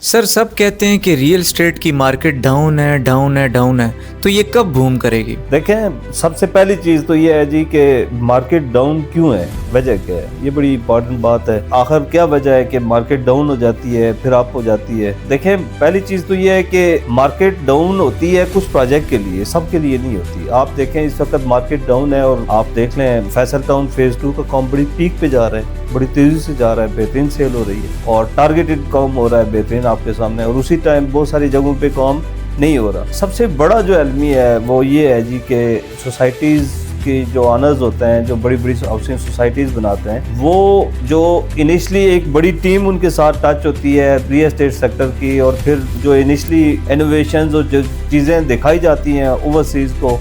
سر سب کہتے ہیں کہ ریئل اسٹیٹ کی مارکیٹ ڈاؤن ہے تو یہ کب بوم کرے گی؟ دیکھیں، سب سے پہلی چیز تو یہ ہے جی کہ مارکیٹ ڈاؤن کیوں ہے، وجہ کیا ہے، یہ بڑی امپورٹنٹ بات ہے۔ آخر کیا وجہ ہے کہ مارکیٹ ڈاؤن ہو جاتی ہے پھر اپ ہو جاتی ہے؟ دیکھیں، پہلی چیز تو یہ ہے کہ مارکیٹ ڈاؤن ہوتی ہے کچھ پروجیکٹ کے لیے، سب کے لیے نہیں ہوتی۔ آپ دیکھیں اس وقت مارکیٹ ڈاؤن ہے اور آپ دیکھ لیں فیصل ٹاؤن فیز 2 کا کام بڑی پیک پہ جا رہا ہے، بڑی تیزی سے جا رہا ہے، بہترین سیل ہو رہی ہے اور ٹارگیٹڈ کام ہو رہا ہے بہترین آپ کے سامنے، اور اسی ٹائم بہت ساری جگہوں پہ کام نہیں ہو رہا۔ سب سے بڑا جو المی ہے وہ یہ ہے جی کہ سوسائٹیز کی جو آنرز ہوتے ہیں، جو بڑی بڑی ہاؤسنگ سوسائٹیز بناتے ہیں، وہ جو انیشلی ایک بڑی ٹیم ان کے ساتھ ٹچ ہوتی ہے ریئل اسٹیٹ سیکٹر کی، اور پھر جو انیشلی انوویشنز اور جو چیزیں دکھائی جاتی ہیں اوورسیز کو،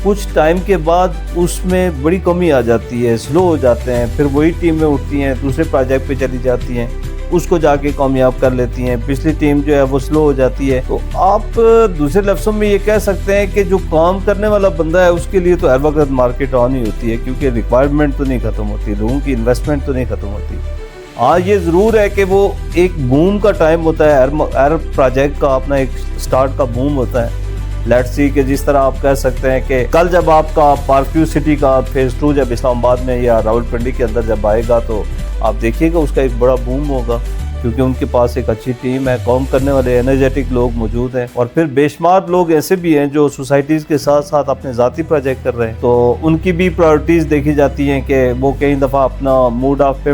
کچھ ٹائم کے بعد اس میں بڑی کمی آ جاتی ہے، سلو ہو جاتے ہیں، پھر وہی ٹیمیں اٹھتی ہیں دوسرے پروجیکٹ پہ چلی جاتی ہیں، اس کو جا کے کامیاب کر لیتی ہیں، پچھلی ٹیم جو ہے وہ سلو ہو جاتی ہے۔ تو آپ دوسرے لفظوں میں یہ کہہ سکتے ہیں کہ جو کام کرنے والا بندہ ہے اس کے لیے تو ہر وقت مارکیٹ آن ہی ہوتی ہے، کیونکہ ریکوائرمنٹ تو نہیں ختم ہوتی، لوگوں کی انویسٹمنٹ تو نہیں ختم ہوتی۔ ہاں، یہ ضرور ہے کہ وہ ایک بوم کا ٹائم ہوتا ہے، ہر پروجیکٹ کا اپنا ایک سٹارٹ کا بوم ہوتا ہے۔ لیٹس سی کہ جس طرح آپ کہہ سکتے ہیں کہ کل جب آپ کا پارک ویو سٹی کا فیز 2 جب اسلام آباد میں یا راولپنڈی کے اندر جب آئے گا تو آپ دیکھیے گا اس کا ایک بڑا بوم ہوگا، کیونکہ ان کے پاس ایک اچھی ٹیم ہے، کام کرنے والے انرجیٹک لوگ موجود ہیں، اور پھر بے شمار لوگ ایسے بھی ہیں جو سوسائٹیز کے ساتھ ساتھ اپنے ذاتی پروجیکٹ کر رہے ہیں، تو ان کی بھی پرائورٹیز دیکھی جاتی ہیں کہ وہ کئی دفعہ اپنا موڈ آف پہ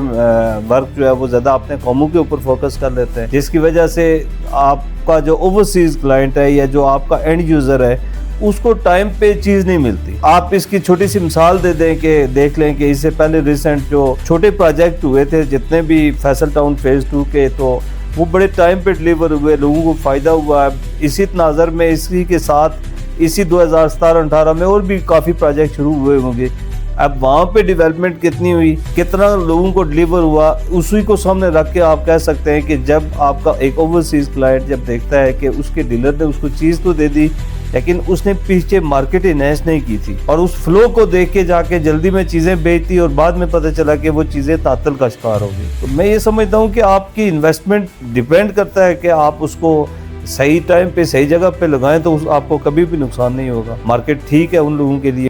ورک جو ہے وہ زیادہ اپنے قوموں کے اوپر فوکس کر لیتے ہیں، جس کی وجہ سے آپ کا جو اوورسیز کلائنٹ ہے یا جو آپ کا اینڈ یوزر ہے اس کو ٹائم پہ چیز نہیں ملتی۔ آپ اس کی چھوٹی سی مثال دے دیں کہ دیکھ لیں کہ اس سے پہلے ریسنٹ جو چھوٹے پروجیکٹ ہوئے تھے جتنے بھی فیصل ٹاؤن فیز 2 کے، تو وہ بڑے ٹائم پہ ڈلیور ہوئے، لوگوں کو فائدہ ہوا۔ اسی تناظر میں اسی کے ساتھ اسی 2017-18 میں اور بھی کافی پروجیکٹ شروع ہوئے ہوں گے۔ اب وہاں پہ ڈیولپمنٹ کتنی ہوئی، کتنا لوگوں کو ڈلیور ہوا، اسی کو سامنے رکھ کے آپ کہہ سکتے ہیں کہ جب آپ کا ایک اوورسیز کلائنٹ جب دیکھتا ہے کہ اس کے ڈیلر نے اس کو چیز تو دے دی لیکن اس نے پیچھے مارکیٹ انہینس نہیں کی تھی، اور اس فلو کو دیکھ کے جا کے جلدی میں چیزیں بیچتی اور بعد میں پتہ چلا کہ وہ چیزیں تعطل کا شکار ہوگی، تو میں یہ سمجھتا ہوں کہ آپ کی انویسٹمنٹ ڈیپینڈ کرتا ہے کہ آپ اس کو صحیح ٹائم پہ صحیح جگہ پہ لگائیں تو آپ کو کبھی بھی نقصان نہیں ہوگا۔ مارکیٹ ٹھیک ہے ان لوگوں کے لیے